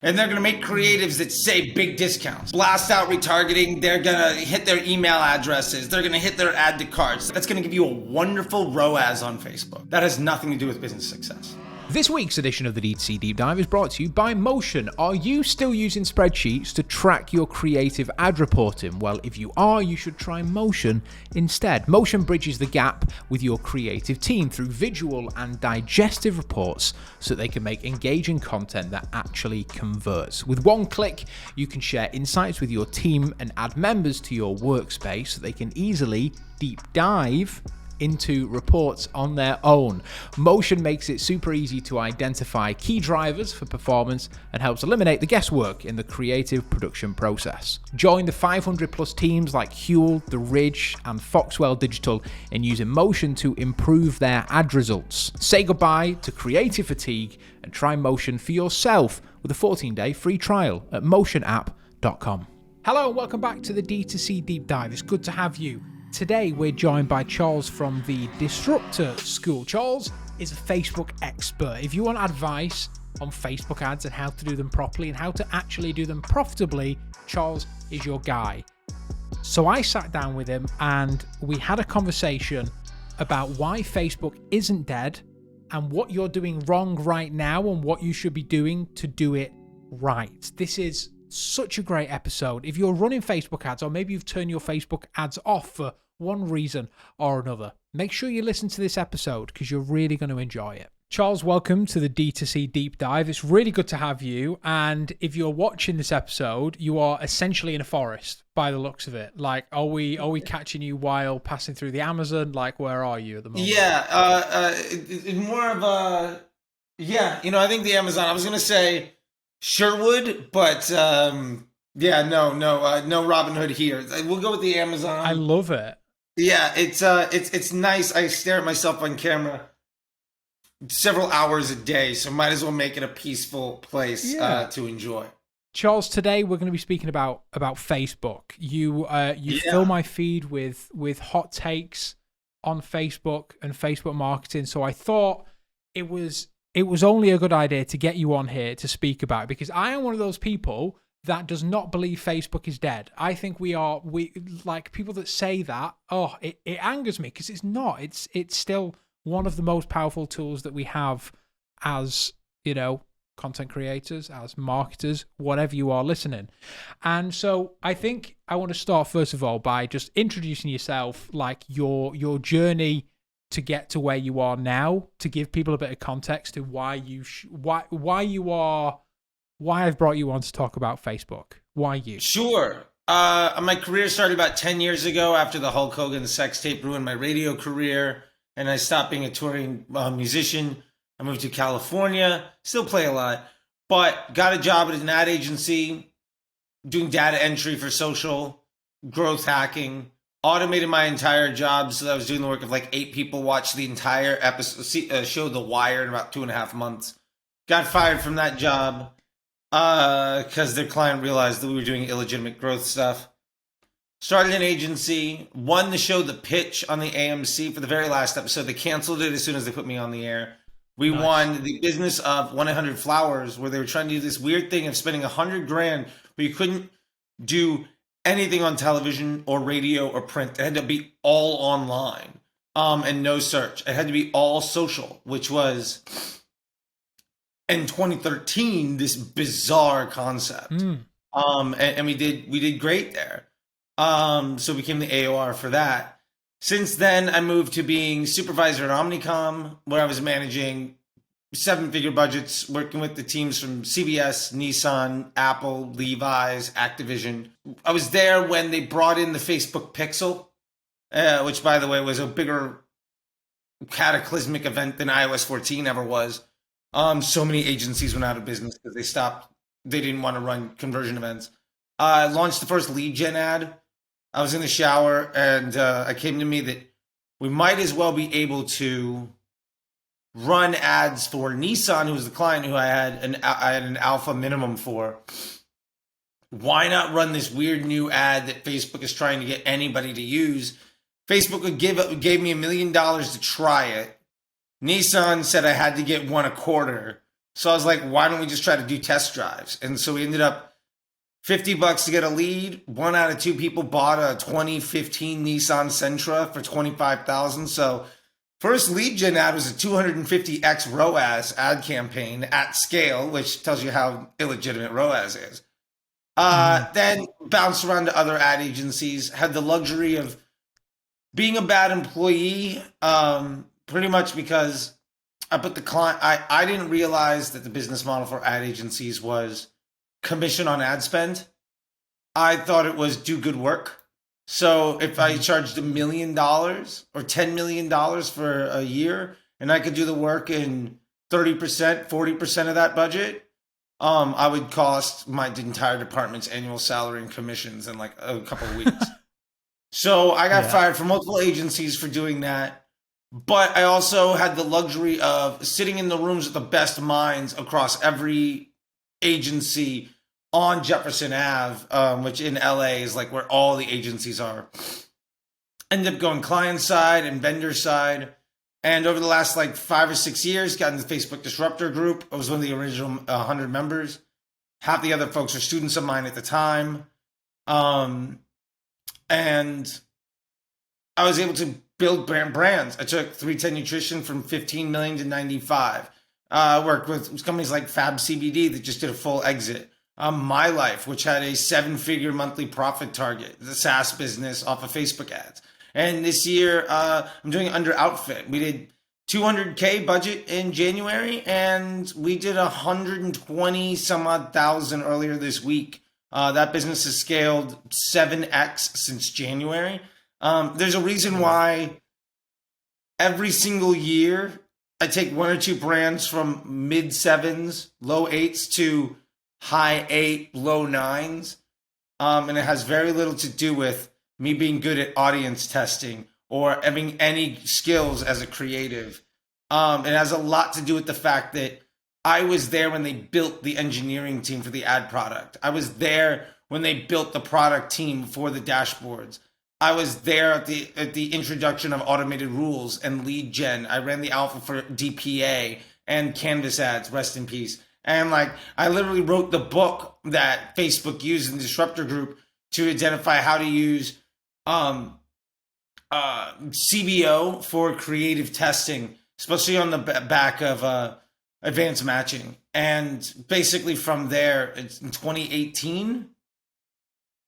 And they're going to make creatives that say big discounts. Blast out retargeting. They're going to hit their email addresses. They're going to hit their add to carts. That's going to give you a wonderful ROAS on Facebook. That has nothing to do with business success. This week's edition of the D2C Deep Dive is brought to you by Motion. Are you still using spreadsheets to track your creative ad reporting? Well, if you are, you should try Motion instead. Motion bridges the gap with your creative team through visual and digestive reports so that they can make engaging content that actually converts. With one click, you can share insights with your team and add members to your workspace so they can easily deep dive into reports on their own. Motion makes it super easy to identify key drivers for performance and helps eliminate the guesswork in the creative production process. Join the 500 plus teams like Huel, The Ridge, and Foxwell Digital in using Motion to improve their ad results. Say goodbye to creative fatigue and try Motion for yourself with a 14-day free trial at motionapp.com. Hello and welcome back to the D2C Deep Dive. It's good to have you. Today, we're joined by Charles from the Disruptor School. Charles is a Facebook expert. If you want advice on Facebook ads and how to do them properly and how to actually do them profitably, Charles is your guy. So I sat down with him and we had a conversation about why Facebook isn't dead and what you're doing wrong right now and what you should be doing to do it right. This is such a great episode. If you're running Facebook ads, or maybe you've turned your Facebook ads off for one reason or another, make sure you listen to this episode because you're really going to enjoy it. Charles, welcome to the D2C Deep Dive. It's really good to have you. And if you're watching this episode, you are essentially in a forest by the looks of it. Like, are we catching you while passing through the Amazon? Like, where are you at the moment? Yeah, more of a, I think the Amazon, I was going to say Sherwood, but no Robin Hood here. We'll go with the Amazon. I love it. Yeah, it's nice. I stare at myself on camera several hours a day, so might as well make it a peaceful place to enjoy. Charles, today we're going to be speaking about Facebook. You fill my feed with hot takes on Facebook and Facebook marketing, so I thought it was only a good idea to get you on here to speak about it because I am one of those people that does not believe Facebook is dead. I think we like people that say that, it angers me because it's not. It's still one of the most powerful tools that we have as, content creators, as marketers, whatever you are listening. And so I think I want to start first of all by just introducing yourself, like your journey to get to where you are now, to give people a bit of context to why I've brought you on to talk about Facebook. Why you? Sure. My career started about 10 years ago after the Hulk Hogan sex tape ruined my radio career, and I stopped being a touring musician. I moved to California, still play a lot, but got a job at an ad agency doing data entry for social, growth hacking, automated my entire job so that I was doing the work of like 8 people, watched the entire episode, show The Wire in about 2.5 months. Got fired from that job because their client realized that we were doing illegitimate growth stuff. Started an agency, won the show The Pitch on the AMC for the very last episode. They canceled it as soon as they put me on the air. We won the business of 1-800-Flowers, where they were trying to do this weird thing of spending $100,000, but you couldn't do anything on television or radio or print. It had to be all online and no search. It had to be all social, which was in 2013 this bizarre concept. And we did great there. So became the AOR for that. Since then, I moved to being supervisor at Omnicom, where I was managing 7-figure budgets, working with the teams from CBS, Nissan, Apple, Levi's, Activision. I was there when they brought in the Facebook Pixel, which, by the way, was a bigger cataclysmic event than iOS 14 ever was. So many agencies went out of business because they didn't want to run conversion events. I launched the first lead gen ad. I was in the shower and I came to me that we might as well be able to run ads for Nissan, who was the client who I had an alpha minimum for. Why not run this weird new ad that Facebook is trying to get anybody to use? Facebook gave me $1 million to try it. Nissan said I had to get one a quarter. So I was like, why don't we just try to do test drives? And so we ended up $50 to get a lead. 1 out of 2 people bought a 2015 Nissan Sentra for $25,000. So first lead gen ad was a 250x ROAS ad campaign at scale, which tells you how illegitimate ROAS is. Then bounced around to other ad agencies, had the luxury of being a bad employee, pretty much because I put the client, I didn't realize that the business model for ad agencies was commission on ad spend. I thought it was do good work. So if I charged $1 million or $10 million for a year and I could do the work in 30%, 40% of that budget, I would cost my entire department's annual salary and commissions in like a couple of weeks. So I got fired from multiple agencies for doing that. But I also had the luxury of sitting in the rooms with the best minds across every agency on Jefferson Ave, which in LA is like where all the agencies are. Ended up going client side and vendor side. And over the last like 5 or 6 years, got in the Facebook Disruptor group. I was one of the original 100 members. Half the other folks are students of mine at the time. And I was able to build brands. I took 310 Nutrition from 15 million to 95. Worked with companies like Fab CBD that just did a full exit. My Life, which had a 7-figure monthly profit target, the SaaS business off of Facebook ads. And this year, I'm doing Under Outfit. We did 200K budget in January, and we did 120 some odd thousand earlier this week. That business has scaled 7x since January. There's a reason why every single year I take 1 or 2 brands from mid 7s, low 8s to high 8, low 9s. And it has very little to do with me being good at audience testing or having any skills as a creative. It has a lot to do with the fact that I was there when they built the engineering team for the ad product. I was there when they built the product team for the dashboards. I was there at the introduction of automated rules and lead gen. I ran the alpha for DPA and Canvas ads, rest in peace. And like, I literally wrote the book that Facebook used in the Disruptor group to identify how to use CBO for creative testing, especially on the back of advanced matching. And basically from there, it's in 2018,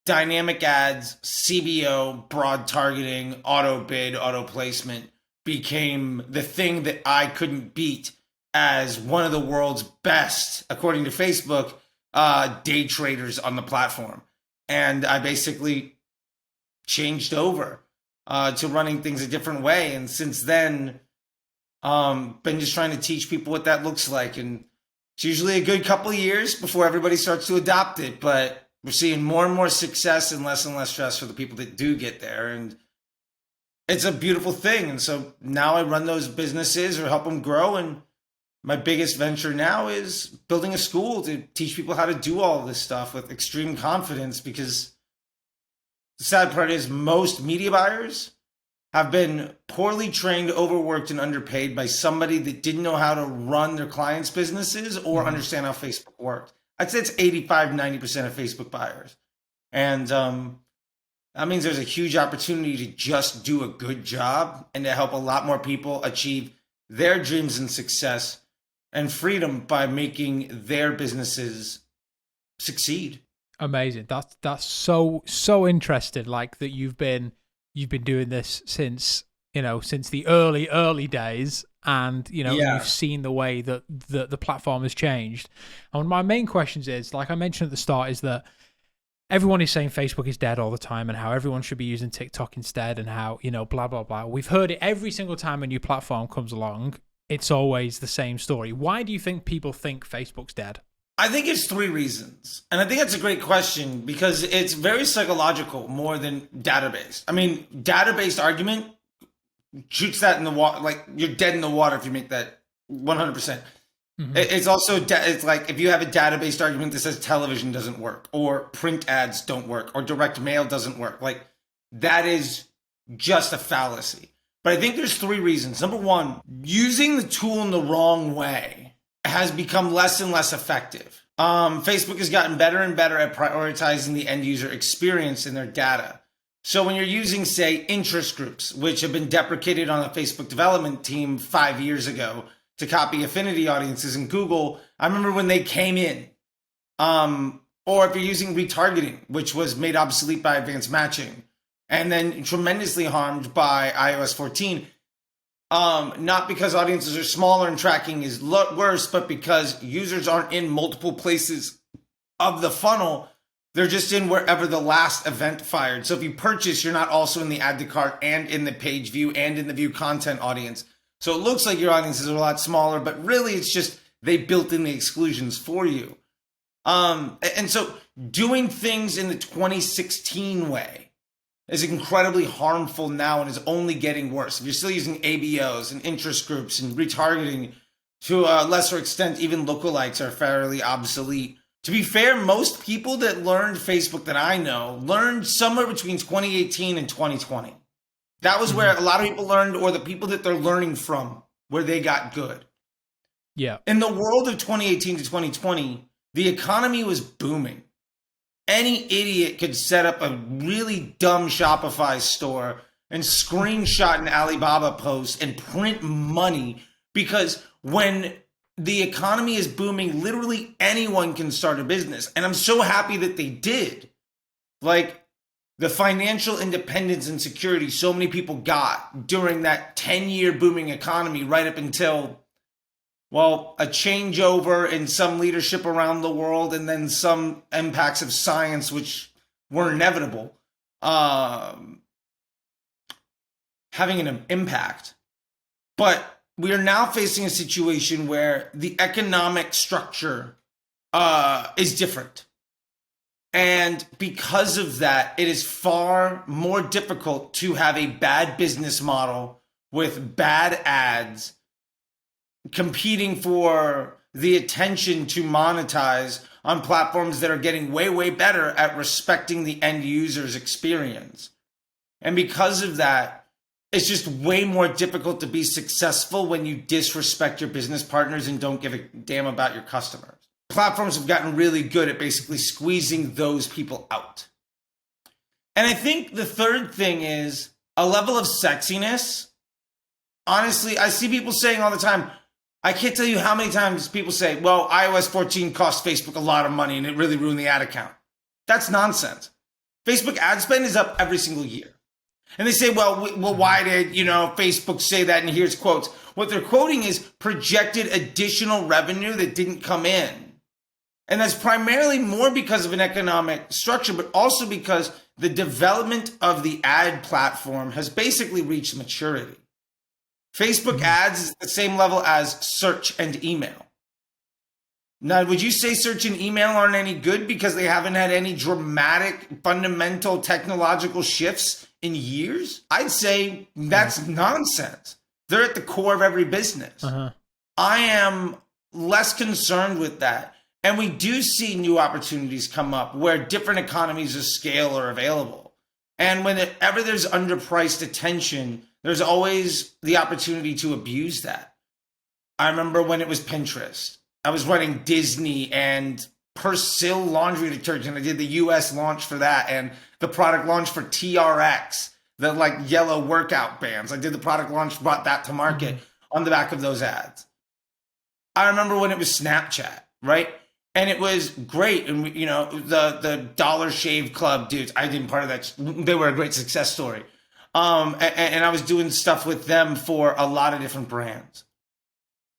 dynamic ads, CBO, broad targeting, auto bid, auto placement became the thing that I couldn't beat as one of the world's best, according to Facebook, day traders on the platform. And I basically changed over to running things a different way. And since then, been just trying to teach people what that looks like. And it's usually a good couple of years before everybody starts to adopt it. But we're seeing more and more success and less stress for the people that do get there. And it's a beautiful thing. And so now I run those businesses or help them grow. And my biggest venture now is building a school to teach people how to do all of this stuff with extreme confidence, because the sad part is most media buyers have been poorly trained, overworked, and underpaid by somebody that didn't know how to run their clients' businesses or understand how Facebook worked. I'd say it's 85-90% of Facebook buyers. And that means there's a huge opportunity to just do a good job and to help a lot more people achieve their dreams and success and freedom by making their businesses succeed. Amazing. That's so interesting. Like that you've been doing this since the early days, and you've seen the way that the platform has changed. And my main questions is, like I mentioned at the start, is that everyone is saying Facebook is dead all the time and how everyone should be using TikTok instead and how, blah, blah, blah. We've heard it every single time a new platform comes along. It's always the same story. Why do you think people think Facebook's dead? I think it's 3 reasons. And I think that's a great question because it's very psychological more than database. I mean, database argument shoots that in the water. Like, you're dead in the water if you make that 100%. Mm-hmm. It's also, it's like if you have a database argument that says television doesn't work or print ads don't work or direct mail doesn't work. Like, that is just a fallacy. But I think there's 3 reasons. Number 1, using the tool in the wrong way has become less and less effective. Facebook has gotten better and better at prioritizing the end user experience in their data. So when you're using, say, interest groups, which have been deprecated on the Facebook development team 5 years ago to copy affinity audiences in Google, I remember when they came in. Or if you're using retargeting, which was made obsolete by advanced matching, and then tremendously harmed by iOS 14, not because audiences are smaller and tracking is worse, but because users aren't in multiple places of the funnel. They're just in wherever the last event fired. So if you purchase, you're not also in the add to cart and in the page view and in the view content audience. So it looks like your audiences are a lot smaller, but really it's just they built in the exclusions for you. And so doing things in the 2016 way is incredibly harmful now and is only getting worse. If you're still using ABOs and interest groups and retargeting, to a lesser extent, even lookalikes are fairly obsolete. To be fair, most people that learned Facebook that I know learned somewhere between 2018 and 2020. That was where a lot of people learned, or the people that they're learning from, where they got good. Yeah. In the world of 2018 to 2020, the economy was booming. Any idiot could set up a really dumb Shopify store and screenshot an Alibaba post and print money, because when the economy is booming, literally anyone can start a business. And I'm so happy that they did. Like the financial independence and security so many people got during that 10-year booming economy, right up until, well, a changeover in some leadership around the world and then some impacts of science, which were inevitable, having an impact. But we are now facing a situation where the economic structure is different. And because of that, it is far more difficult to have a bad business model with bad ads competing for the attention to monetize on platforms that are getting way, way better at respecting the end user's experience. And because of that, it's just way more difficult to be successful when you disrespect your business partners and don't give a damn about your customers. Platforms have gotten really good at basically squeezing those people out. And I think the third thing is a level of sexiness. Honestly, I see people saying all the time, I can't tell you how many times people say, well, iOS 14 cost Facebook a lot of money and it really ruined the ad account. That's nonsense. Facebook ad spend is up every single year. And they say, well, why did, Facebook say that? And here's quotes. What they're quoting is projected additional revenue that didn't come in. And that's primarily more because of an economic structure, but also because the development of the ad platform has basically reached maturity. Facebook ads is at the same level as search and email. Now, would you say search and email aren't any good because they haven't had any dramatic, fundamental technological shifts in years? I'd say that's nonsense. They're at the core of every business. I am less concerned with that. And we do see new opportunities come up where different economies of scale are available. And whenever there's underpriced attention, there's always the opportunity to abuse that. I remember when it was Pinterest. I was running Disney and Persil laundry detergent. I did the US launch for that and the product launch for TRX, the like yellow workout bands. I did the product launch, brought that to market on the back of those ads. I remember when it was Snapchat, right? And it was great. And the Dollar Shave Club dudes, I didn't part of that. They were a great success story. And I was doing stuff with them for a lot of different brands.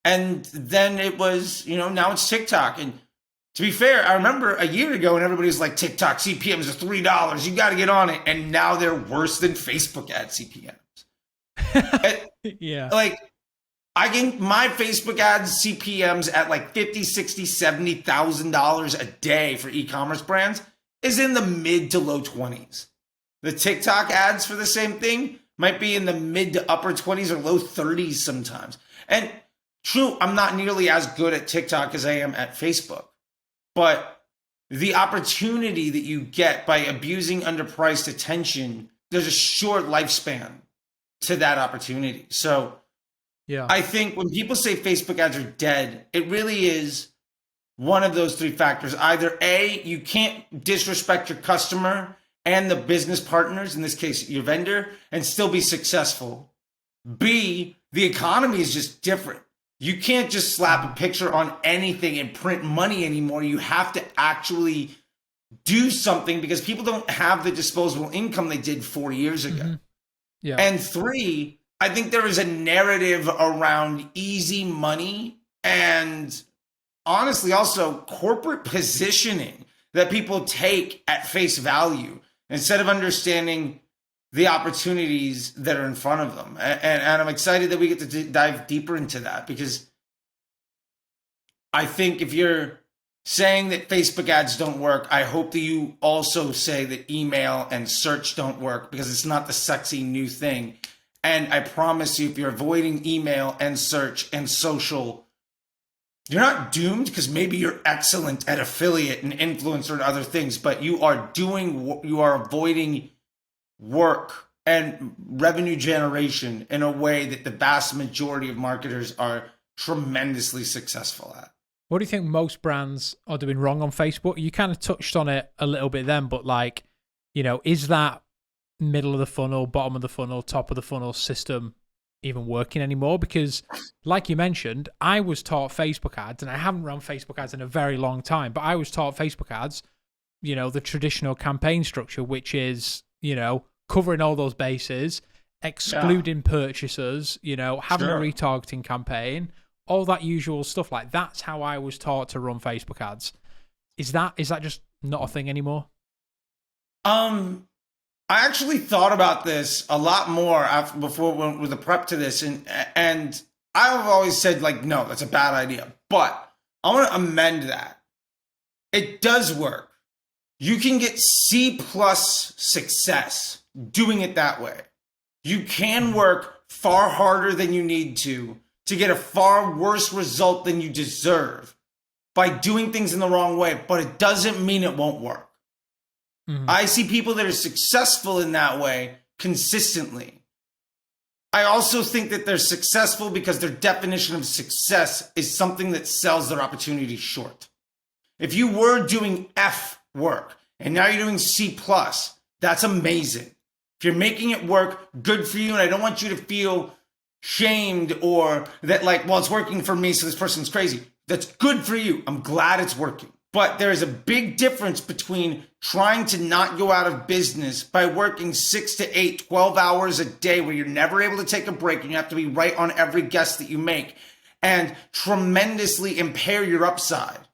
And then it was, now it's TikTok. And to be fair, I remember a year ago when everybody was like, TikTok CPMs are $3. You got to get on it. And now they're worse than Facebook ad CPMs. Yeah. Like, I get my Facebook ads CPMs at like $50, $60, $70,000 a day for e-commerce brands is in the mid to low 20s. The TikTok ads for the same thing might be in the mid to upper 20s or low 30s sometimes. And true, I'm not nearly as good at TikTok as I am at Facebook. But the opportunity that you get by abusing underpriced attention, there's a short lifespan to that opportunity. So Yeah. I think when people say Facebook ads are dead, it really is one of those three factors. Either A, you can't disrespect your customer and the business partners, in this case, your vendor, and still be successful. B, the economy is just different. You can't just slap a picture on anything and print money anymore. You have to actually do something because people don't have the disposable income they did 4 years ago. Mm-hmm. Yeah. And three, I think there is a narrative around easy money and honestly also corporate positioning that people take at face value instead of understanding the opportunities that are in front of them. And I'm excited that we get to dive deeper into that, because I think if you're saying that Facebook ads don't work, I hope that you also say that email and search don't work, because it's not the sexy new thing. And I promise you, if you're avoiding email and search and social, you're not doomed, because maybe you're excellent at affiliate and influencer and other things, but you are avoiding work and revenue generation in a way that the vast majority of marketers are tremendously successful at. What do you think most brands are doing wrong on Facebook? You kind of touched on it a little bit then, but like, is that middle of the funnel, bottom of the funnel, top of the funnel system even working anymore? Because like you mentioned, I was taught Facebook ads, and I haven't run Facebook ads in a very long time, but I was taught Facebook ads, the traditional campaign structure, which is, covering all those bases, excluding purchasers, having a retargeting campaign, all that usual stuff. Like, that's how I was taught to run Facebook ads. Is that just not a thing anymore? I actually thought about this a lot more before with the prep to this, and I've always said, like, no, that's a bad idea. But I want to amend that. It does work. You can get C+ success doing it that way. You can work far harder than you need to get a far worse result than you deserve by doing things in the wrong way, but it doesn't mean it won't work. Mm-hmm. I see people that are successful in that way consistently. I also think that they're successful because their definition of success is something that sells their opportunity short. If you were doing F work and now you're doing C+, that's amazing. If you're making it work, good for you. And I don't want you to feel shamed or that like, well, it's working for me, so this person's crazy. That's good for you. I'm glad it's working. But there is a big difference between trying to not go out of business by working 6 to 8, 12 hours a day where you're never able to take a break and you have to be right on every guest that you make and tremendously impair your upside.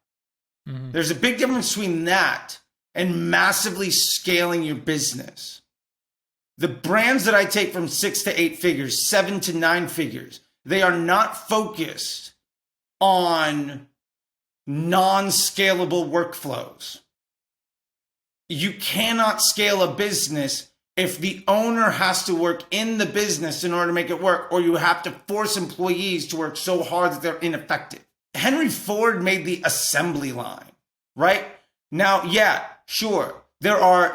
Mm-hmm. There's a big difference between that and massively scaling your business. The brands that I take from 6 to 8 figures, 7 to 9 figures, they are not focused on non-scalable workflows. You cannot scale a business if the owner has to work in the business in order to make it work, or you have to force employees to work so hard that they're ineffective. Henry Ford made the assembly line, right? Now, yeah, sure, there are,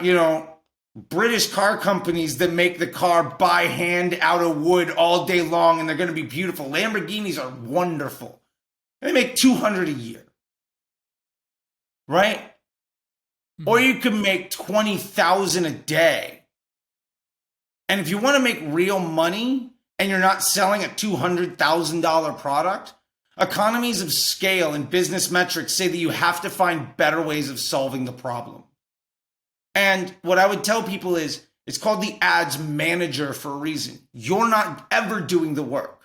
British car companies that make the car by hand out of wood all day long, and they're going to be beautiful. Lamborghinis are wonderful. They make 200 a year, right? Mm-hmm. Or you can make 20,000 a day. And if you want to make real money and you're not selling a $200,000 product, economies of scale and business metrics say that you have to find better ways of solving the problem. And what I would tell people is, it's called the ads manager for a reason. You're not ever doing the work.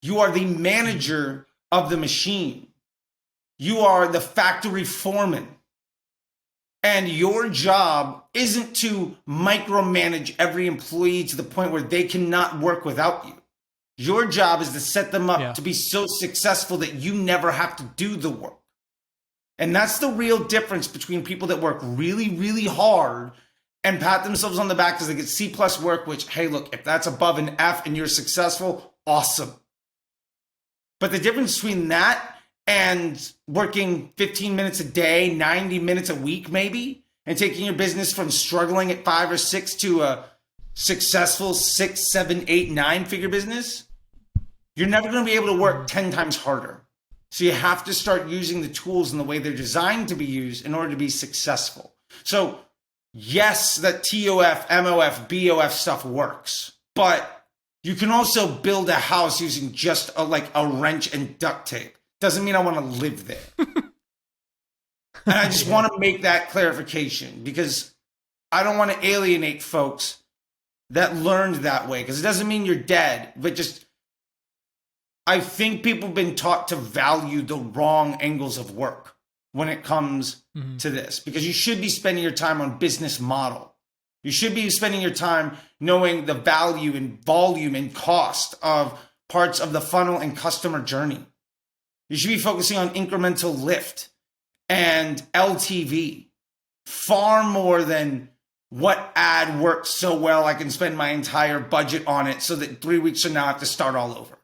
You are the manager of the machine. You are the factory foreman. And your job isn't to micromanage every employee to the point where they cannot work without you. Your job is to set them up to be so successful that you never have to do the work. And that's the real difference between people that work really, really hard and pat themselves on the back because they get C+ work, which, hey, look, if that's above an F and you're successful, awesome. But the difference between that and working 15 minutes a day, 90 minutes a week maybe, and taking your business from struggling at 5 or 6 to a successful 6, 7, 8, 9 figure business, you're never going to be able to work 10 times harder. So you have to start using the tools in the way they're designed to be used in order to be successful. So yes, that TOF, MOF, BOF stuff works, but you can also build a house using just a wrench and duct tape. Doesn't mean I want to live there. And I just want to make that clarification because I don't want to alienate folks that learned that way, because it doesn't mean you're dead, but just I think people have been taught to value the wrong angles of work when it comes to this, because you should be spending your time on business model. You should be spending your time knowing the value and volume and cost of parts of the funnel and customer journey. You should be focusing on incremental lift and LTV far more than what ad works so well I can spend my entire budget on it so that 3 weeks from now I have to start all over.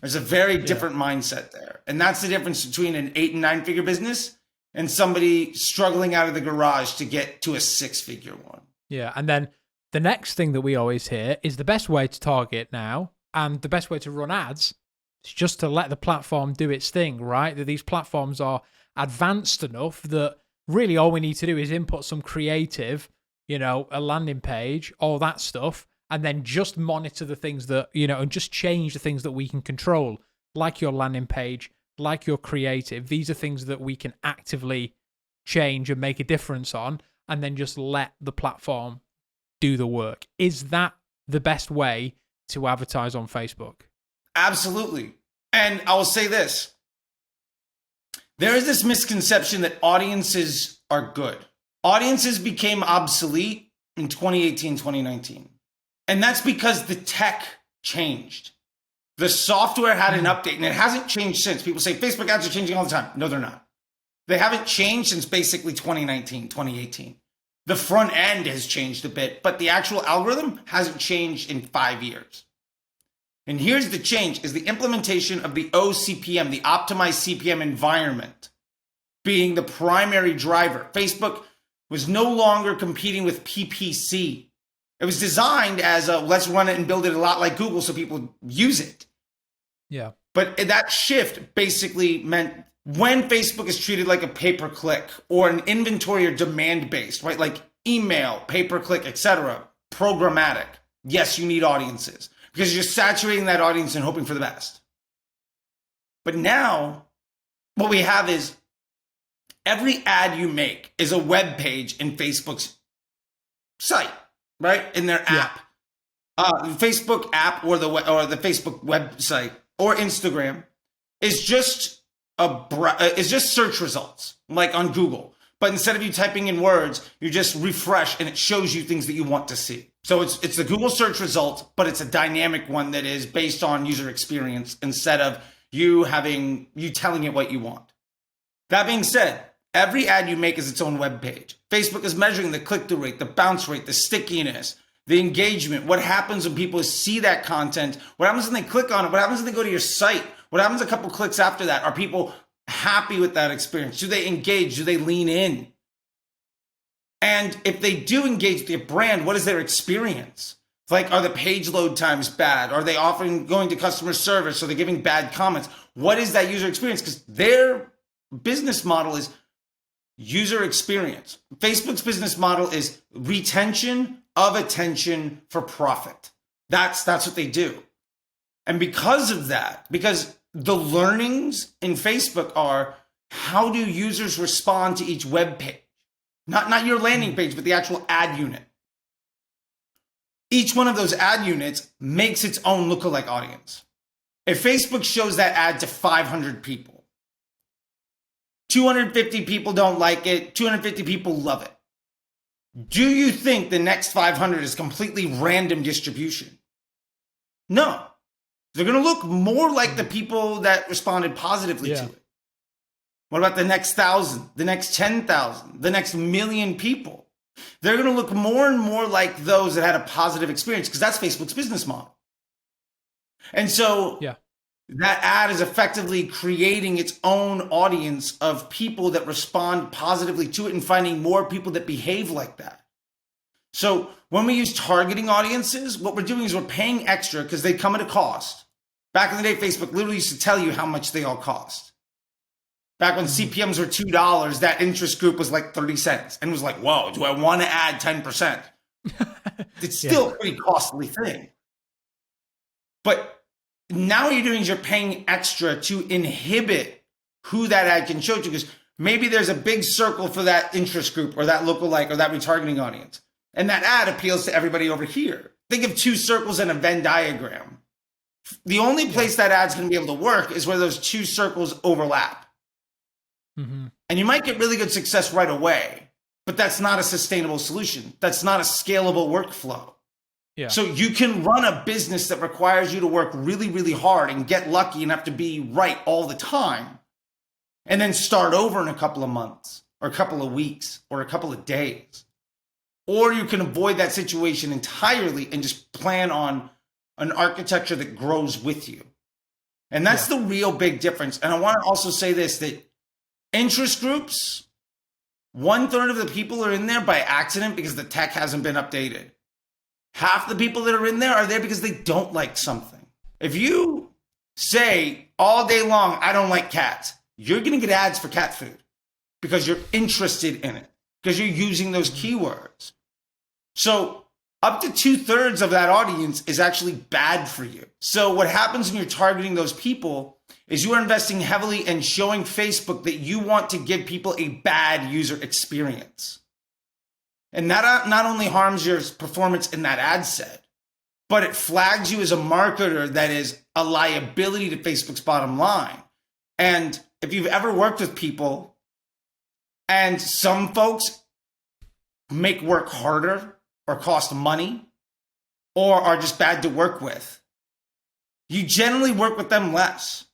There's a very different mindset there. And that's the difference between an 8 and 9 figure business and somebody struggling out of the garage to get to a 6-figure one. Yeah. And then the next thing that we always hear is the best way to target now and the best way to run ads is just to let the platform do its thing, right? That these platforms are advanced enough that really all we need to do is input some creative, a landing page, all that stuff, and then just monitor the things that, and just change the things that we can control, like your landing page, like your creative. These are things that we can actively change and make a difference on, and then just let the platform do the work. Is that the best way to advertise on Facebook? Absolutely. And I will say this. There is this misconception that audiences are good. Audiences became obsolete in 2018, 2019. And that's because the tech changed. The software had an update, and it hasn't changed since. People say Facebook ads are changing all the time. No, they're not. They haven't changed since basically 2019, 2018. The front end has changed a bit, but the actual algorithm hasn't changed in 5 years. And here's the change, is the implementation of the OCPM, the optimized CPM environment, being the primary driver. Facebook was no longer competing with PPC. It was designed as a let's run it and build it a lot like Google so people use it. Yeah. But that shift basically meant when Facebook is treated like a pay-per-click or an inventory or demand-based, right? Like email, pay-per-click, etc., programmatic. Yes, you need audiences because you're saturating that audience and hoping for the best. But now what we have is every ad you make is a web page in Facebook's site, right? In their app, Facebook app or the Facebook website or Instagram is just search results like on Google. But instead of you typing in words, you just refresh and it shows you things that you want to see. So it's the Google search result, but it's a dynamic one that is based on user experience instead of you telling it what you want. That being said, every ad you make is its own web page. Facebook is measuring the click-through rate, the bounce rate, the stickiness, the engagement, what happens when people see that content, what happens when they click on it, what happens when they go to your site, what happens a couple clicks after that. Are people happy with that experience? Do they engage? Do they lean in? And if they do engage with your brand, what is their experience? Like, are the page load times bad? Are they often going to customer service? Are they giving bad comments? What is that user experience? Because their business model is user experience. Facebook's business model is retention of attention for profit. That's what they do. And because of that, because the learnings in Facebook are how do users respond to each web page? Not your landing page, but the actual ad unit. Each one of those ad units makes its own lookalike audience. If Facebook shows that ad to 500 people, 250 people don't like it, 250 people love it. Do you think the next 500 is completely random distribution? No. They're going to look more like the people that responded positively to it. What about the next 1,000, the next 10,000, the next million people? They're going to look more and more like those that had a positive experience because that's Facebook's business model. And so that ad is effectively creating its own audience of people that respond positively to it and finding more people that behave like that. So when we use targeting audiences, what we're doing is we're paying extra because they come at a cost. Back in the day, Facebook literally used to tell you how much they all cost. Back when CPMs were $2, that interest group was like 30 cents. And it was like, whoa, do I want to add 10%? It's still a pretty costly thing. But now what you're doing is you're paying extra to inhibit who that ad can show to, because maybe there's a big circle for that interest group or that lookalike or that retargeting audience. And that ad appeals to everybody over here. Think of two circles in a Venn diagram. The only place that ad's going to be able to work is where those two circles overlap. Mm-hmm. And you might get really good success right away, but that's not a sustainable solution. That's not a scalable workflow. Yeah. So you can run a business that requires you to work really, really hard and get lucky enough to be right all the time, and then start over in a couple of months or a couple of weeks or a couple of days. Or you can avoid that situation entirely and just plan on an architecture that grows with you. And that's the real big difference. And I want to also say this, that interest groups, 1/3 of the people are in there by accident because the tech hasn't been updated. Half the people that are in there are there because they don't like something. If you say all day long, I don't like cats, you're going to get ads for cat food because you're interested in it, because you're using those keywords. So up to 2/3 of that audience is actually bad for you. So what happens when you're targeting those people is you are investing heavily in showing Facebook that you want to give people a bad user experience. And that not only harms your performance in that ad set, but it flags you as a marketer that is a liability to Facebook's bottom line. And if you've ever worked with people, and some folks make work harder or cost money or are just bad to work with, you generally work with them less.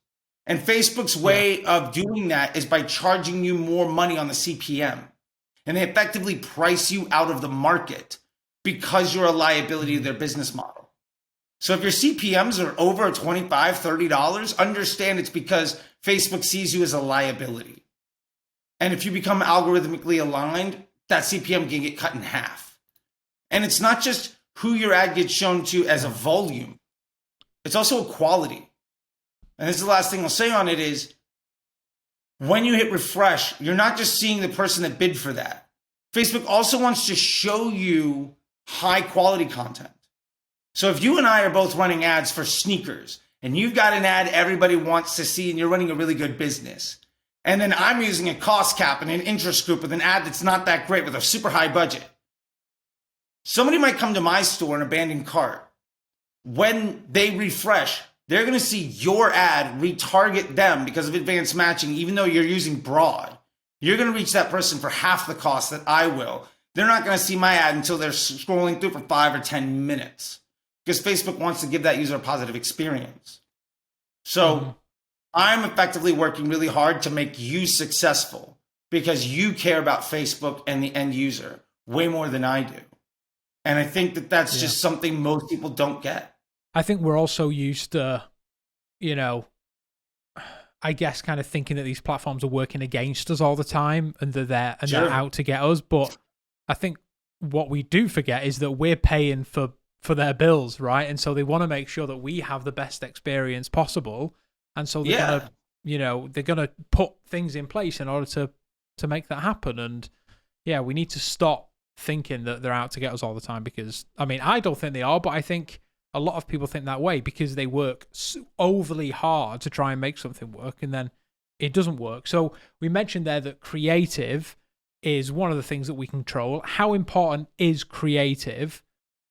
And Facebook's way of doing that is by charging you more money on the CPM. And they effectively price you out of the market because you're a liability to their business model. So if your CPMs are over $25, $30, understand it's because Facebook sees you as a liability. And if you become algorithmically aligned, that CPM can get cut in half. And it's not just who your ad gets shown to as a volume. It's also a quality. And this is the last thing I'll say on it is, when you hit refresh, you're not just seeing the person that bid for that. Facebook also wants to show you high quality content. So if you and I are both running ads for sneakers and you've got an ad everybody wants to see and you're running a really good business, and then I'm using a cost cap and an interest group with an ad that's not that great with a super high budget, somebody might come to my store and abandon cart. When they refresh, they're going to see your ad retarget them because of advanced matching, even though you're using broad. You're going to reach that person for half the cost that I will. They're not going to see my ad until they're scrolling through for 5 or 10 minutes because Facebook wants to give that user a positive experience. So I'm effectively working really hard to make you successful because you care about Facebook and the end user way more than I do. And I think that that's just something most people don't get. I think we're also used to, I guess kind of thinking that these platforms are working against us all the time and they're there and they're out to get us. But I think what we do forget is that we're paying for their bills, right? And so they want to make sure that we have the best experience possible. And so they're they're gonna put things in place in order to make that happen. And we need to stop thinking that they're out to get us all the time, because I don't think they are, but I think a lot of people think that way because they work so overly hard to try and make something work and then it doesn't work. So we mentioned there that creative is one of the things that we control. How important is creative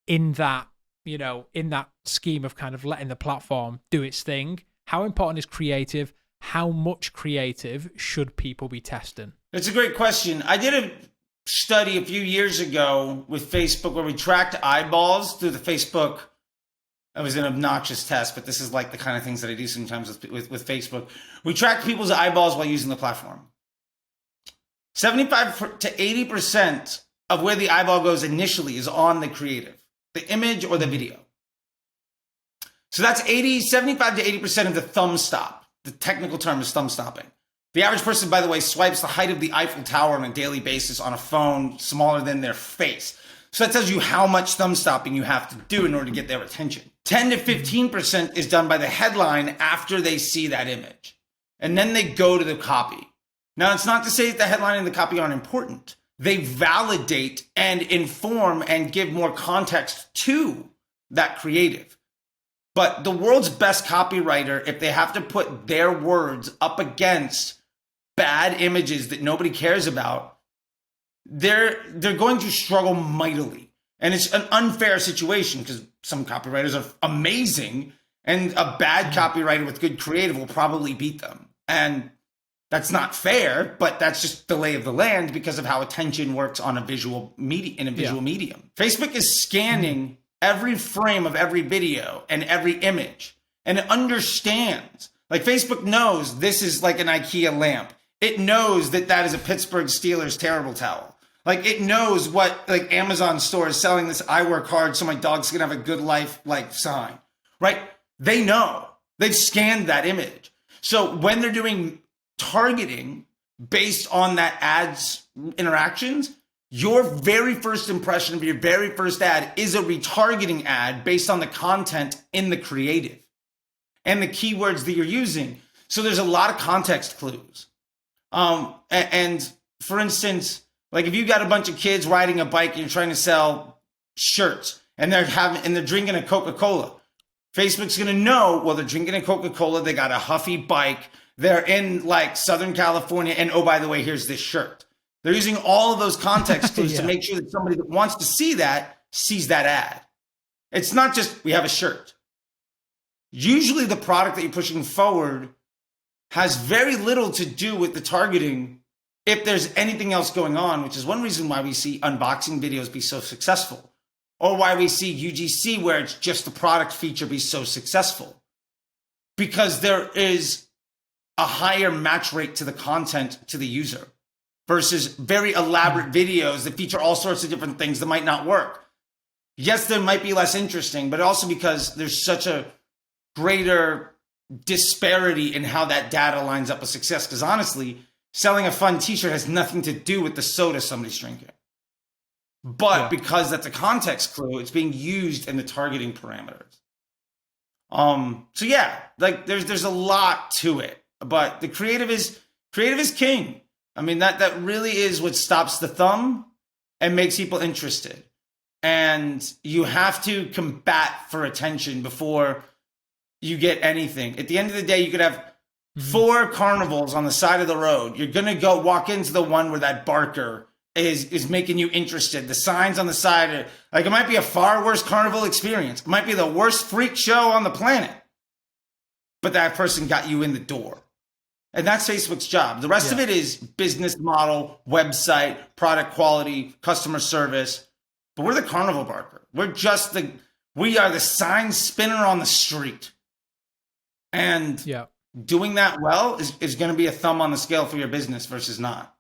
in that, in that scheme of kind of letting the platform do its thing? How important is creative? How much creative should people be testing? It's a great question. I did a study a few years ago with Facebook where we tracked eyeballs through the Facebook. It was an obnoxious test, but this is like the kind of things that I do sometimes with Facebook. We track people's eyeballs while using the platform. 75 to 80% of where the eyeball goes initially is on the creative, the image or the video. So that's 75 to 80% of the thumb stop. The technical term is thumb stopping. The average person, by the way, swipes the height of the Eiffel Tower on a daily basis on a phone smaller than their face. So that tells you how much thumb stopping you have to do in order to get their attention. 10 to 15% is done by the headline after they see that image. And then they go to the copy. Now, it's not to say that the headline and the copy aren't important. They validate and inform and give more context to that creative. But the world's best copywriter, if they have to put their words up against bad images that nobody cares about, they're going to struggle mightily. And it's an unfair situation because some copywriters are amazing and a bad copywriter with good creative will probably beat them. And that's not fair, but that's just the lay of the land because of how attention works on a visual medium. Facebook is scanning every frame of every video and every image, and it understands. Like, Facebook knows this is like an IKEA lamp. It knows that that is a Pittsburgh Steelers terrible towel. Like, it knows what, like, Amazon store is selling this "I work hard so my dog's gonna have a good life" like sign, right? They know. They've scanned that image. So when they're doing targeting based on that ad's interactions, your very first impression of your very first ad is a retargeting ad based on the content in the creative and the keywords that you're using. So there's a lot of context clues. And for instance, like if you got a bunch of kids riding a bike and you're trying to sell shirts and they're drinking a Coca-Cola, Facebook's going to know, well, they're drinking a Coca-Cola, they got a Huffy bike, they're in like Southern California, and oh, by the way, here's this shirt. They're using all of those context clues to make sure that somebody that wants to see that sees that ad. It's not just, we have a shirt. Usually the product that you're pushing forward has very little to do with the targeting if there's anything else going on, which is one reason why we see unboxing videos be so successful, or why we see UGC where it's just the product feature be so successful. Because there is a higher match rate to the content to the user versus very elaborate videos that feature all sorts of different things that might not work. Yes, they might be less interesting, but also because there's such a greater disparity in how that data lines up with success. Because honestly, selling a fun t-shirt has nothing to do with the soda somebody's drinking. But because that's a context clue, it's being used in the targeting parameters. So yeah, like there's a lot to it, but the creative is king. I mean, that really is what stops the thumb and makes people interested. And you have to combat for attention before you get anything. At the end of the day, you could have 4 carnivals on the side of the road. You're going to go walk into the one where that barker is making you interested. The signs on the side are like, it might be a far worse carnival experience. It might be the worst freak show on the planet. But that person got you in the door. And that's Facebook's job. The rest of it is business model, website, product quality, customer service. But we're the carnival barker. We are the sign spinner on the street. And doing that well is going to be a thumb on the scale for your business versus not.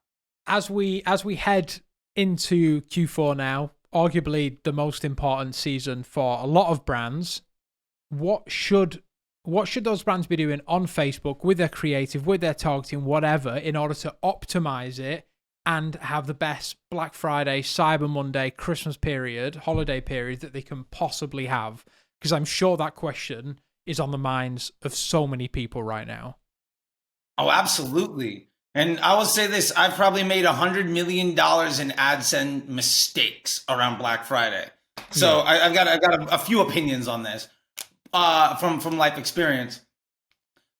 As we head into Q4 now, arguably the most important season for a lot of brands, what should those brands be doing on Facebook with their creative, with their targeting, whatever, in order to optimize it and have the best Black Friday, Cyber Monday, Christmas period, holiday period that they can possibly have? Because I'm sure that question is on the minds of so many people right now. Oh, absolutely. And I will say this, I've probably made $100 million in AdSense mistakes around Black Friday. So I've got a few opinions on this from life experience.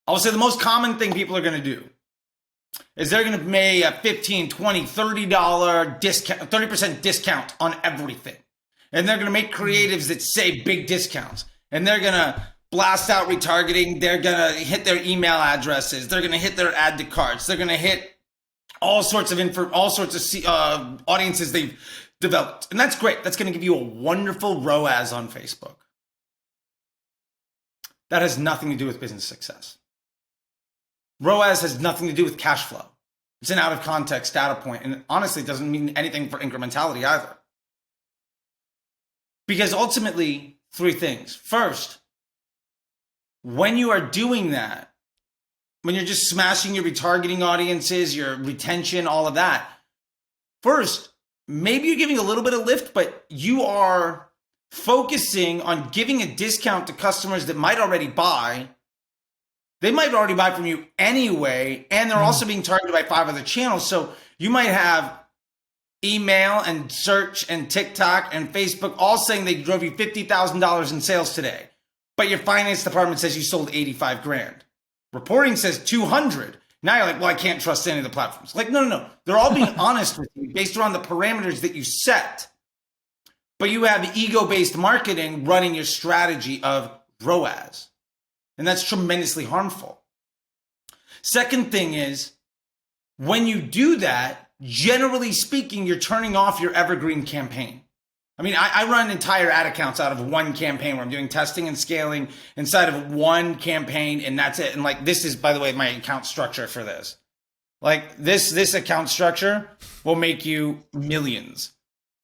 I will say the most common thing people are going to do is they're going to make a $15, $20, $30 discount, 30% discount on everything. And they're going to make creatives that say big discounts. And they're going to blast out retargeting. They're going to hit their email addresses. They're going to hit their add to carts. They're going to hit all sorts of audiences they've developed. And that's great. That's going to give you a wonderful ROAS on Facebook. That has nothing to do with business success. ROAS has nothing to do with cash flow. It's an out of context data point, and honestly, it doesn't mean anything for incrementality either. Because ultimately, 3 things. First, when you are doing that, when you're just smashing your retargeting audiences, your retention, all of that, first, maybe you're giving a little bit of lift, but you are focusing on giving a discount to customers that might already buy. They might already buy from you anyway, and they're also being targeted by 5 other channels. So you might have email and search and TikTok and Facebook all saying they drove you $50,000 in sales today, but your finance department says you sold 85 grand. Reporting says 200. Now you're like, well, I can't trust any of the platforms. Like, no. They're all being honest with you based around the parameters that you set. But you have ego-based marketing running your strategy of ROAS. And that's tremendously harmful. Second thing is, when you do that, generally speaking, you're turning off your evergreen campaign. I mean, I run entire ad accounts out of one campaign where I'm doing testing and scaling inside of one campaign, and that's it. And like, this is, by the way, my account structure for this. Like this account structure will make you millions.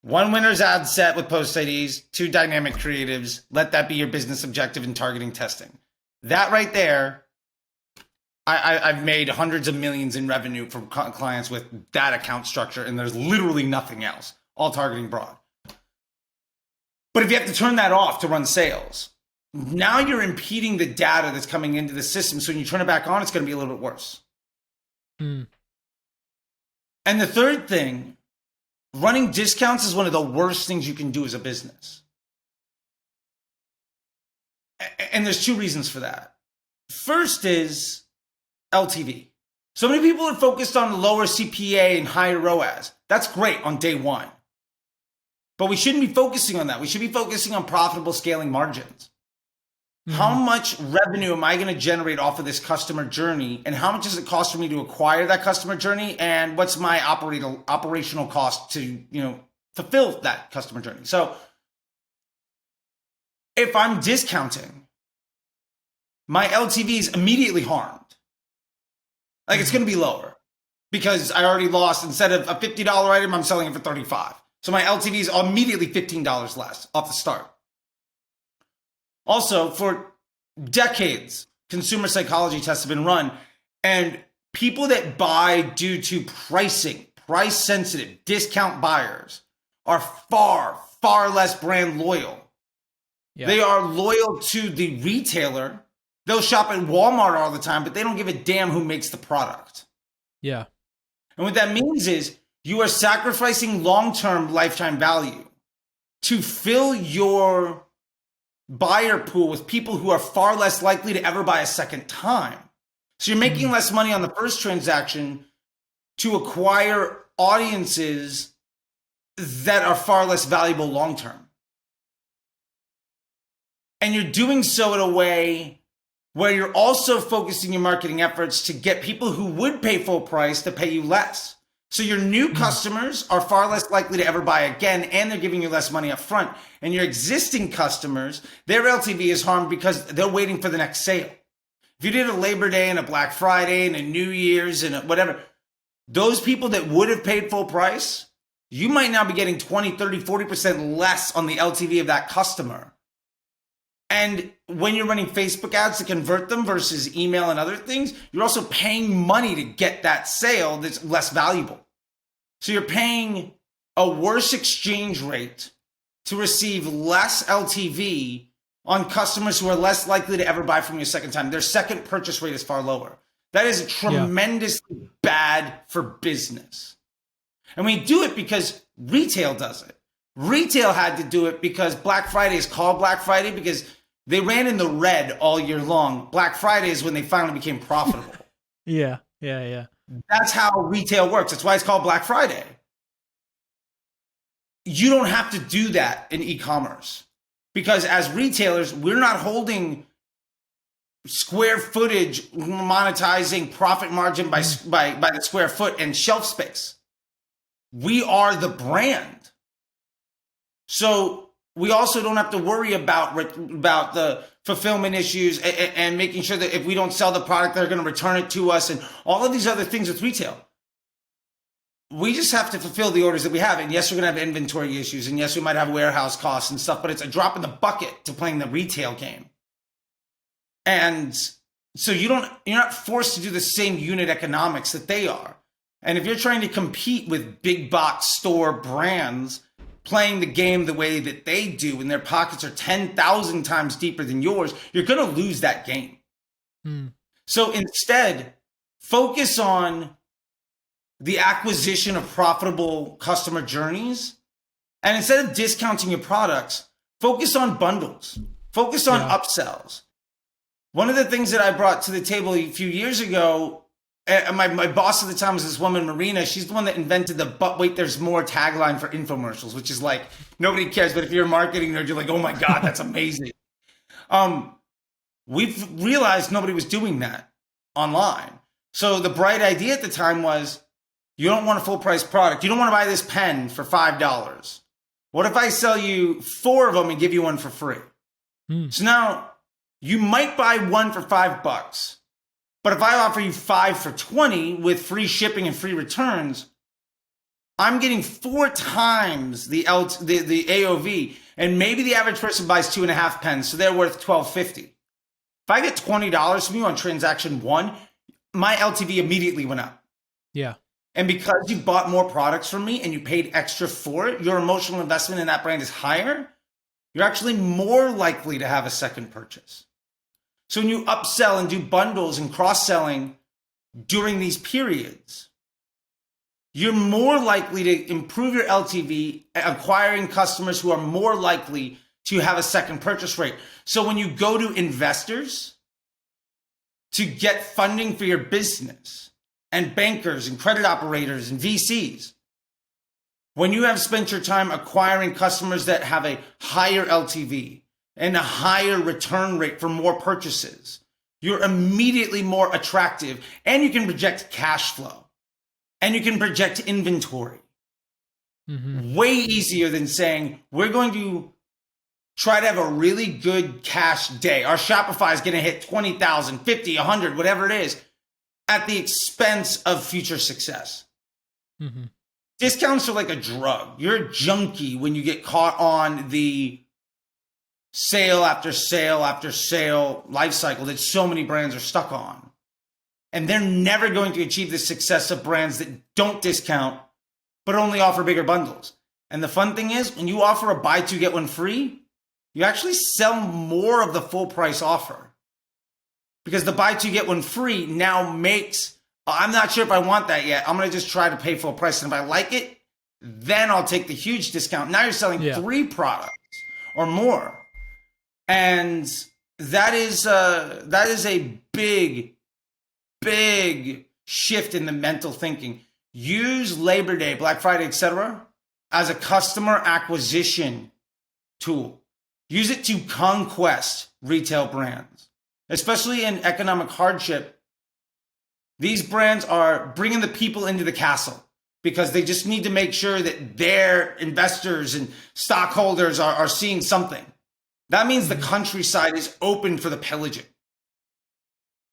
1 winner's ad set with post IDs, 2 dynamic creatives. Let that be your business objective in targeting testing. That right there, I've made hundreds of millions in revenue from clients with that account structure, and there's literally nothing else, all targeting broad. But if you have to turn that off to run sales, now you're impeding the data that's coming into the system. So when you turn it back on, it's going to be a little bit worse. And the third thing, running discounts is one of the worst things you can do as a business. And there's 2 reasons for that. First is LTV. So many people are focused on lower CPA and higher ROAS. That's great on day 1. But we shouldn't be focusing on that. We should be focusing on profitable scaling margins. How much revenue am I going to generate off of this customer journey? And how much does it cost for me to acquire that customer journey? And what's my operational cost to, fulfill that customer journey? So if I'm discounting, my LTV is immediately harmed. Like it's going to be lower because I already lost, instead of a $50 item, I'm selling it for $35. So my LTV is immediately $15 less off the start. Also, for decades, consumer psychology tests have been run, and people that buy due to pricing, price sensitive, discount buyers are far, far less brand loyal. Yeah. They are loyal to the retailer. They'll shop at Walmart all the time, but they don't give a damn who makes the product. Yeah. And what that means is you are sacrificing long-term lifetime value to fill your buyer pool with people who are far less likely to ever buy a second time. So you're making less money on the first transaction to acquire audiences that are far less valuable long-term. And you're doing so in a way where you're also focusing your marketing efforts to get people who would pay full price to pay you less. So your new customers are far less likely to ever buy again, and they're giving you less money up front. And your existing customers, their LTV is harmed because they're waiting for the next sale. If you did a Labor Day and a Black Friday and a New Year's and a whatever, those people that would have paid full price, you might now be getting 20, 30, 40% less on the LTV of that customer. And when you're running Facebook ads to convert them versus email and other things, you're also paying money to get that sale that's less valuable. So you're paying a worse exchange rate to receive less LTV on customers who are less likely to ever buy from you a second time. Their second purchase rate is far lower. That is tremendously bad for business. And we do it because retail does it. Retail had to do it because Black Friday is called Black Friday because they ran in the red all year long. Black Friday is when they finally became profitable. Yeah. That's how retail works. That's why it's called Black Friday. You don't have to do that in e-commerce because as retailers, we're not holding square footage, monetizing profit margin by the square foot and shelf space. We are the brand. So we also don't have to worry about the fulfillment issues and making sure that if we don't sell the product, they're going to return it to us and all of these other things with retail. We just have to fulfill the orders that we have. And yes, we're going to have inventory issues. And yes, we might have warehouse costs and stuff, but it's a drop in the bucket to playing the retail game. And so you're not forced to do the same unit economics that they are. And if you're trying to compete with big box store brands playing the game the way that they do, and their pockets are 10,000 times deeper than yours, you're going to lose that game. So instead, focus on the acquisition of profitable customer journeys. And instead of discounting your products, focus on bundles, focus on upsells. One of the things that I brought to the table a few years ago, my boss at the time was this woman, Marina. She's the one that invented the "but wait, there's more" tagline for infomercials, which is like, nobody cares. But if you're a marketing nerd, you're like, oh my God, that's amazing. We've realized nobody was doing that online. So the bright idea at the time was, you don't want a full price product. You don't want to buy this pen for $5. What if I sell you 4 of them and give you one for free? So now you might buy one for $5, but if I offer you 5 for $20 with free shipping and free returns, I'm getting 4 times the AOV, and maybe the average person buys 2.5 pens, so they're worth $12.50. If I get $20 from you on transaction 1, my LTV immediately went up. Yeah. And because you bought more products from me and you paid extra for it, your emotional investment in that brand is higher. You're actually more likely to have a second purchase. So when you upsell and do bundles and cross-selling during these periods, you're more likely to improve your LTV, acquiring customers who are more likely to have a second purchase rate. So when you go to investors to get funding for your business, and bankers and credit operators and VCs, when you have spent your time acquiring customers that have a higher LTV and a higher return rate for more purchases, you're immediately more attractive, and you can project cash flow and you can project inventory. Way easier than saying, we're going to try to have a really good cash day. Our Shopify is going to hit 20,000, 50, 100, whatever it is, at the expense of future success. Discounts are like a drug. You're a junkie when you get caught on the sale after sale after sale life cycle that so many brands are stuck on. And they're never going to achieve the success of brands that don't discount, but only offer bigger bundles. And the fun thing is, when you offer a buy two, get one free, you actually sell more of the full price offer. Because the buy two, get one free now makes, I'm not sure if I want that yet. I'm going to just try to pay full price. And if I like it, then I'll take the huge discount. Now you're selling 3 products or more. And that is a big, big shift in the mental thinking. Use Labor Day, Black Friday, etc. as a customer acquisition tool. Use it to conquest retail brands. Especially in economic hardship, these brands are bringing the people into the castle because they just need to make sure that their investors and stockholders are seeing something. That means the countryside is open for the pillaging.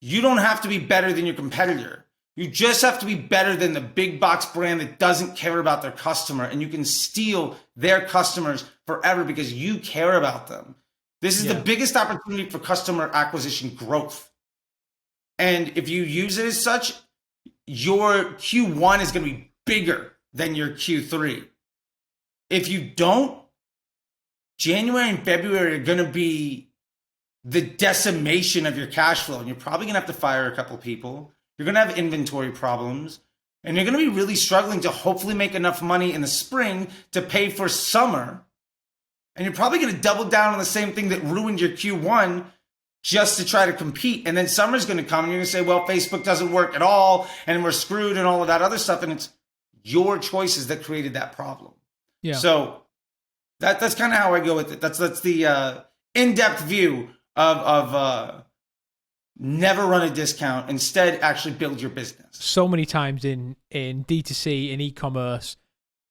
You don't have to be better than your competitor. You just have to be better than the big box brand that doesn't care about their customer, and you can steal their customers forever because you care about them. This is the biggest opportunity for customer acquisition growth. And if you use it as such, your Q1 is going to be bigger than your Q3. If you don't, January and February are going to be the decimation of your cash flow. And you're probably going to have to fire a couple people. You're going to have inventory problems. And you're going to be really struggling to hopefully make enough money in the spring to pay for summer. And you're probably going to double down on the same thing that ruined your Q1 just to try to compete. And then summer's going to come and you're going to say, well, Facebook doesn't work at all and we're screwed and all of that other stuff. And it's your choices that created that problem. Yeah. So that's kind of how I go with it. That's the in-depth view of never run a discount. Instead, actually build your business. So many times in D2C, in e-commerce,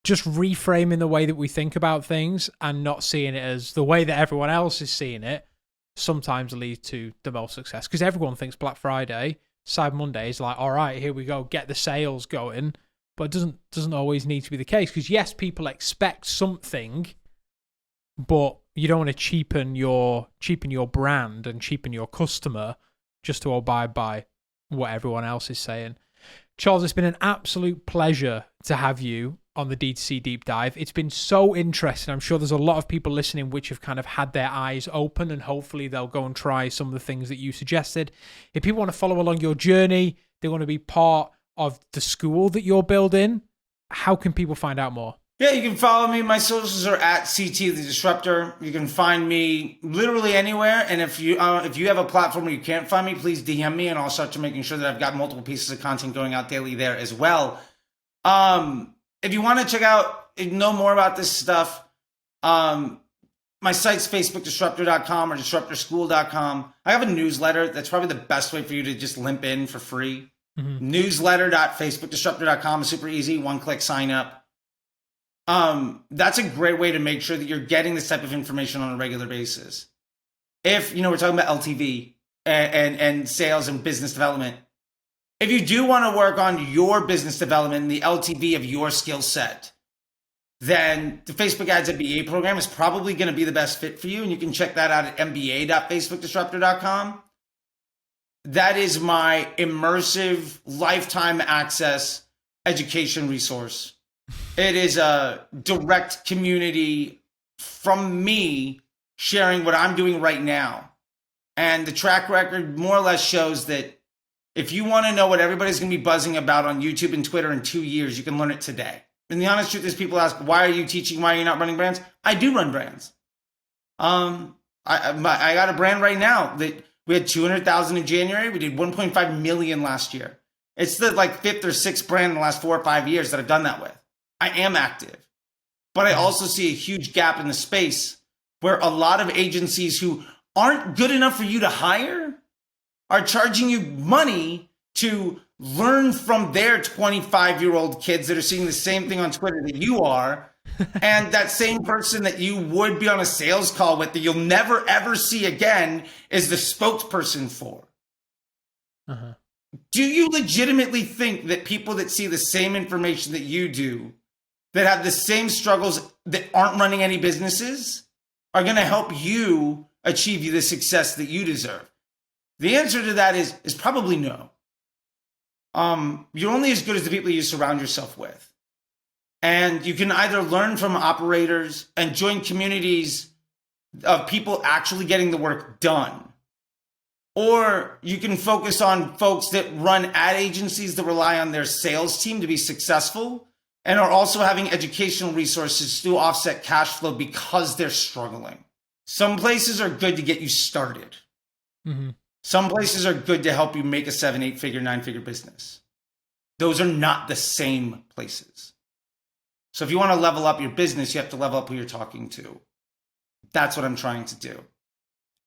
just reframing the way that we think about things and not seeing it as the way that everyone else is seeing it sometimes leads to the most success. Because everyone thinks Black Friday, Cyber Monday is like, all right, here we go, get the sales going. But it doesn't always need to be the case. Because yes, people expect something, but you don't want to cheapen your brand and cheapen your customer just to abide by what everyone else is saying. Charles, it's been an absolute pleasure to have you on the D2C Deep Dive. It's been so interesting. I'm sure there's a lot of people listening which have kind of had their eyes open, and hopefully they'll go and try some of the things that you suggested. If people want to follow along your journey, they want to be part of the school that you're building, how can people find out more? Yeah, you can follow me. My socials are at CT the Disruptor. You can find me literally anywhere. And if you have a platform where you can't find me, please DM me, and I'll start to making sure that I've got multiple pieces of content going out daily there as well. If you want to check out, know more about this stuff, my site's facebookdisruptor.com or disruptorschool.com. I have a newsletter. That's probably the best way for you to just limp in for free. Newsletter.facebookdisruptor.com is super easy. One-click sign up. That's a great way to make sure that you're getting this type of information on a regular basis. If, we're talking about LTV and sales and business development, if you do want to work on your business development and the LTV of your skill set, then the Facebook Ads Mba Program is probably going to be the best fit for you. And you can check that out at mba.facebookdisruptor.com. That is my immersive lifetime access education resource. It is a direct community from me sharing what I'm doing right now. And the track record more or less shows that if you want to know what everybody's going to be buzzing about on YouTube and Twitter in 2 years, you can learn it today. And the honest truth is, people ask, why are you teaching? Why are you not running brands? I do run brands. I got a brand right now that we had 200,000 in January. We did 1.5 million last year. It's the fifth or sixth brand in the last 4 or 5 years that I've done that with. I am active, but I also see a huge gap in the space where a lot of agencies who aren't good enough for you to hire are charging you money to learn from their 25-year-old kids that are seeing the same thing on Twitter that you are. And that same person that you would be on a sales call with that you'll never, ever see again is the spokesperson for. Do you legitimately think that people that see the same information that you do, that have the same struggles, that aren't running any businesses, are going to help you achieve the success that you deserve? The answer to that is probably no. You're only as good as the people you surround yourself with. And you can either learn from operators and join communities of people actually getting the work done, or you can focus on folks that run ad agencies that rely on their sales team to be successful and are also having educational resources to offset cash flow because they're struggling. Some places are good to get you started. Some places are good to help you make a 7, 8 figure, 9 figure business. Those are not the same places. So if you want to level up your business, you have to level up who you're talking to. That's what I'm trying to do.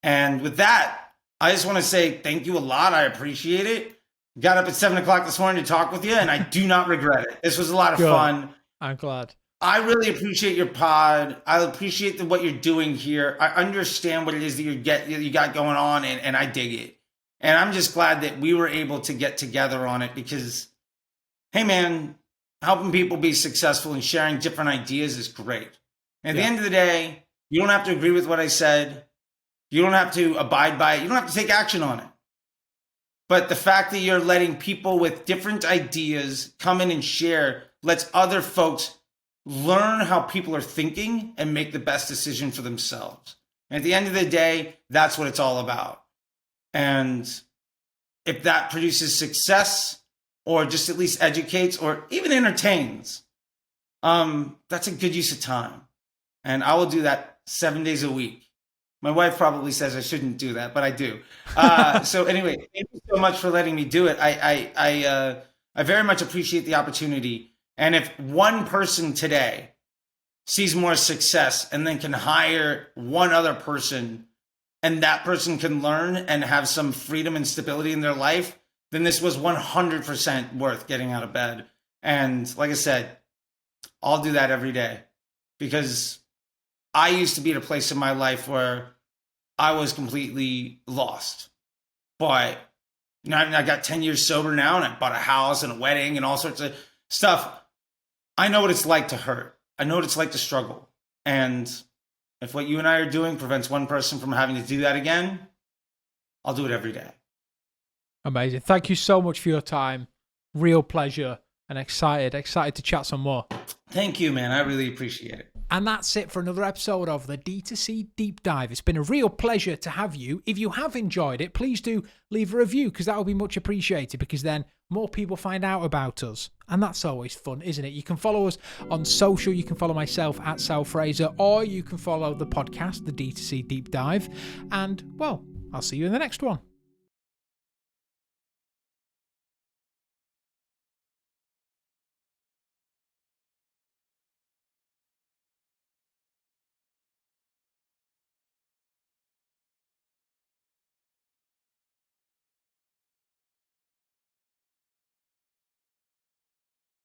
And with that, I just want to say thank you a lot. I appreciate it. Got up at 7 o'clock this morning to talk with you, and I do not regret it. This was a lot of fun. I'm glad. I really appreciate your pod. I appreciate what you're doing here. I understand what it is that you got going on, and I dig it. And I'm just glad that we were able to get together on it because, hey man, helping people be successful and sharing different ideas is great. And at the end of the day, you don't have to agree with what I said. You don't have to abide by it. You don't have to take action on it. But the fact that you're letting people with different ideas come in and share lets other folks learn how people are thinking and make the best decision for themselves. And at the end of the day, that's what it's all about. And if that produces success or just at least educates or even entertains, that's a good use of time. And I will do that 7 days a week. My wife probably says I shouldn't do that, but I do. So anyway, thank you so much for letting me do it. I very much appreciate the opportunity. And if one person today sees more success and then can hire one other person and that person can learn and have some freedom and stability in their life, then this was 100% worth getting out of bed. And like I said, I'll do that every day because I used to be at a place in my life where I was completely lost. But I got 10 years sober now and I bought a house and a wedding and all sorts of stuff. I know what it's like to hurt. I know what it's like to struggle. And if what you and I are doing prevents one person from having to do that again, I'll do it every day. Amazing. Thank you so much for your time. Real pleasure and excited to chat some more. Thank you, man. I really appreciate it. And that's it for another episode of the D2C Deep Dive. It's been a real pleasure to have you. If you have enjoyed it, please do leave a review, because that will be much appreciated, because then more people find out about us. And that's always fun, isn't it? You can follow us on social. You can follow myself at Sal Fraser, or you can follow the podcast, the D2C Deep Dive. And, well, I'll see you in the next one.